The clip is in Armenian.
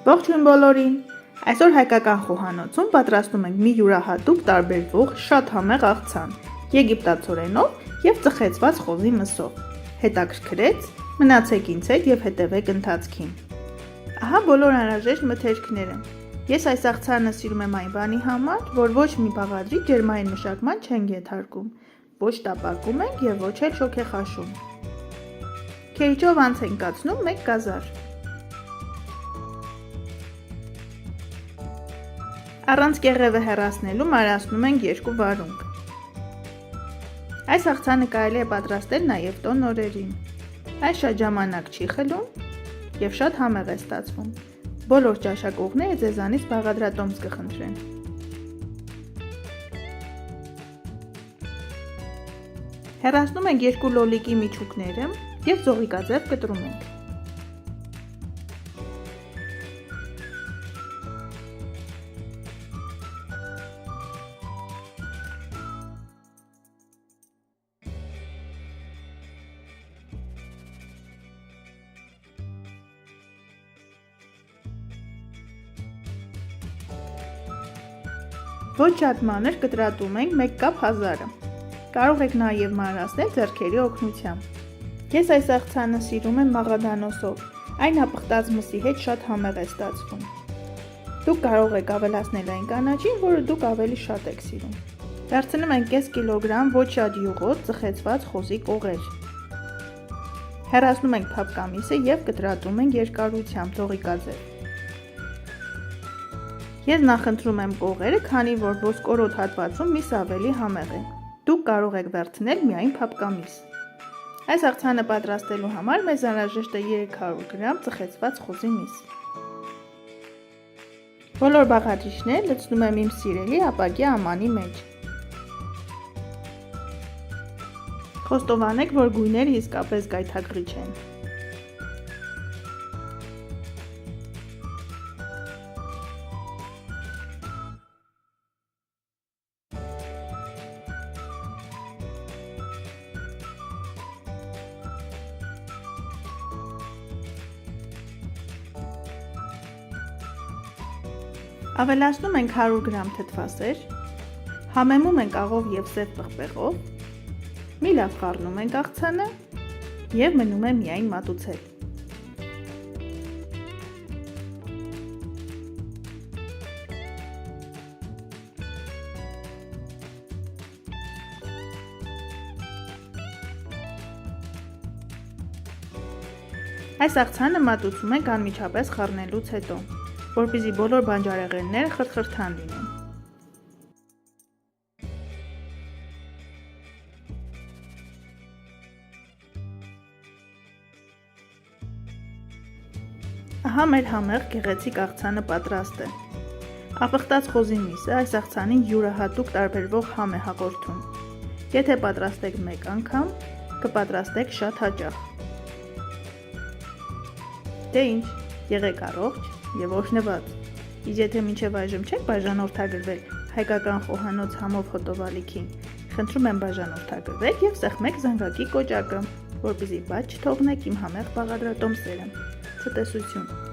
Ողջույն բոլորին։ Այսօր հայկական խոհանոցում պատրաստում ենք մի յուրահատուկ տարբերվող շատ համեղ աղցան եգիպտացորենով եւ ծխեցված խոզի մսով։ Հետաքրքրեց, մնացեք ինձ հետ եւ հետևեք ընթացքին։ Ահա բոլոր անհրաժեշտ մթերքները։ Ես այս աղցանը սիրում եմ այն բանի համար, որ ոչ մի բաղադրի ջերմային մշակման չենք ենթարկում, ոչ տապակում ենք եւ ոչ էլ շոգեխաշում։ Քեյջով անց ենք կացնում 1 գազար։ Առանց կեղևը հեռացնելու մարացնում ենք 2 վարունգ։ Այս աղցանը կարելի է պատրաստել նաև տոն օրերին։ Այս շատ ժամանակ չի խլում եւ շատ համեղ է ստացվում։ Բոլոր ճաշակողները ձեզանից բաղադրատոմս կխնդրեն։ Հեռացնում ենք 2 լոլիկի միջուկները եւ զողիկաձև կտրում ենք։ Ոչ շատ մանր կտրատում ենք 1 կապ հազարը։ Կարող եք նաև մանրացնել ձեռքերի օգնությամբ։ Ես այս աղցանը սիրում եմ մաղադանոսով, այն հապղտած մսի հետ շատ համեղ է ստացվում։ Դուք կարող եք ավելացնել այն կանաչին, որը դուք ավելի շատ եք սիրում։ Դարձնում ենք կես կիլոգրամ ոչ շատ յուղոտ ծխեցված խոզի կողեր։ Հեռացնում ենք փափկամիսը եւ կտրատում ենք երկարությամբ զողիկաձև։ Ես նախընտրում եմ կողերը, քանի որ ոսկորոտ հատվածում միս ավելի համեղ է։ Դուք կարող եք վերցնել միայն փափկամիս։ Այս աղցանը պատրաստելու համար մեզ անհրաժեշտ է 300 գրամ ծխեցված խոզի միս։ Բոլոր բաղադրիչները լցնում եմ իմ սիրելի ապակյա ամանի մեջ։ Խոստովանեք, որ գույները իսկապես գայթակղիչ են։ Ավելացնում ենք 100 գրամ թթվասեր, համեմում ենք աղով եւ սև պղպեղով, մի լավ խառնում ենք աղցանը եւ մնում է միայն մատուցել։ Այս աղցանը մատուցում ենք անմիջապես խառնելուց հետո, որպեսզի բոլոր բանջարեղենները խրթխրթան լինեն։ Ահա մեր համեղ գեղեցիկ աղցանը պատրաստ է։ Ապղտած խոզի միսը այս աղցանին յուրահատուկ տարբերվող համ է հաղորդում։ Եթե պատրաստեք 1 անգամ, կպատրաստեք շատ հաճախ։ Դե ինչ, եղեք առողջ եւ օրհնված։ Իսկ եթե մինչև այժմ չեք բաժանորդագրվել հայկական խոհանոց համով ֆոտովալիքին, խնդրում եմ բաժանորդագրվեք եւ սեղմեք զանգակի կոճակը, որպեսզի բաց չթողնեք իմ համեղ բաղադրատոմսերը։ Ցտեսություն։